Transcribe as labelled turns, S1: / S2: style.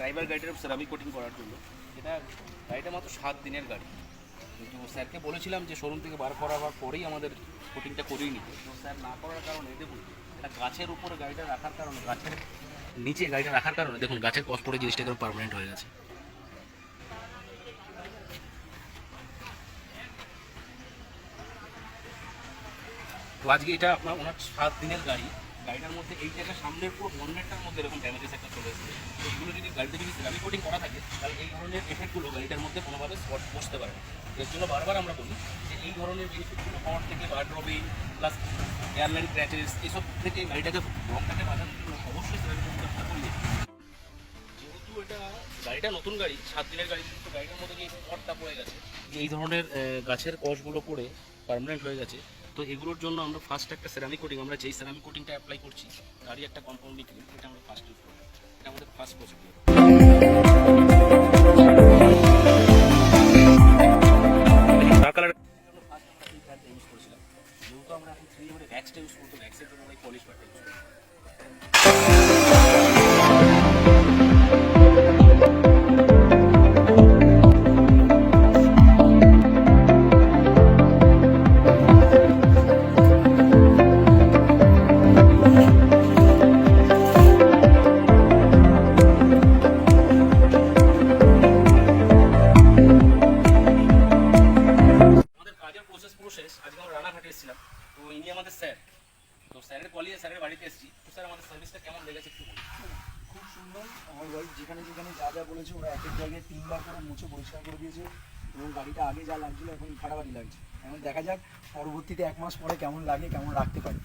S1: Driver গাড়িটার ceramic coating করার জন্য। এটা গাড়িটা মাত্র 7 দিনের গাড়ি, কিন্তু স্যারকে বলেছিলাম যে শোরুম থেকে বার করাবার পরেই আমাদের কোটিংটা করিয়ে নিতে। তো স্যার না করার কারণে দেখুন, এটা গাছের উপরে গাড়িটা রাখার কারণে, গাছের নিচে গাড়িটা রাখার কারণে দেখুন গাছের কস পড়ে জিনিসটা একদম পার্মানেন্ট হয়ে গেছে। তো আজকে এটা আপনার ওনার 7 দিনের গাড়ি, গাড়িটার মধ্যে এই জায়গা সামনের পুরো বন্নেটটার মধ্যে এরকম ড্যামেজেস একটা চলে এসেছে। তো এগুলো যদি গাড়িতে যদি সেরামিক কোটিং করা থাকে, তাহলে এই ধরনের এফেক্টগুলো গাড়িটার মধ্যে কোনোভাবে স্পট বসতে পারে। এর জন্য বারবার আমরা বলি যে এই ধরনের বেনিফিটগুলো হওয়ার থেকে ওয়ার্ড্রোবিং প্লাস এয়ারলাইন ক্র্যাচেস এসব থেকে গাড়িটাকে রংটাকে বাঁধানোর জন্য অবশ্যই সেরামিক কোটিং আপনারা করলে। যেহেতু এটা গাড়িটা নতুন গাড়ি, 7 দিনের গাড়ি, কিন্তু গাড়িটার মধ্যে যে স্পটটা পড়ে গেছে, যে এই ধরনের গাছের কষগুলো পড়ে পার্মানেন্ট হয়ে গেছে, তো এগুলোর জন্য আমরা ফার্স্ট একটা সেরামিক কোটিং, আমরা যেই সেরামিক কোটিংটা অ্যাপ্লাই করছি তারই একটা কম্পাউন্ডিং ক্রিম, এটা আমরা ফার্স্ট ইউজ করবো। এটা আমাদের first procedure. Dark colour first আমরা এই প্যাডটা ইউজ করেছিলাম। যেহেতু আমরা এখন 3 ধরে ভ্যাক্সটা ইউজ করতো, ভ্যাক্সের জন্য আমরা এই পলিশ প্যাডটা ইউজ করবো। আজকে আমরা রানাঘাটে এসেছিলাম, তো ইনি আমাদের স্যার। তো স্যারের কলিয়ে স্যারের বাড়িতে এসেছি। তো স্যার আমাদের সার্ভিসটা কেমন লেগেছে একটু বলুন।
S2: খুব সুন্দর। আমার ওয়াইফ যেখানে যেখানে যা যা বলেছে ওরা এক এক জায়গায় 3বার করে মুছে পরিষ্কার করে দিয়েছে, এবং গাড়িটা আগে যা লাগছিলো এখন ফাটাফাটি লাগছে। এখন দেখা যাক পরবর্তীতে 1 মাস পরে কেমন লাগে, কেমন রাখতে পারি।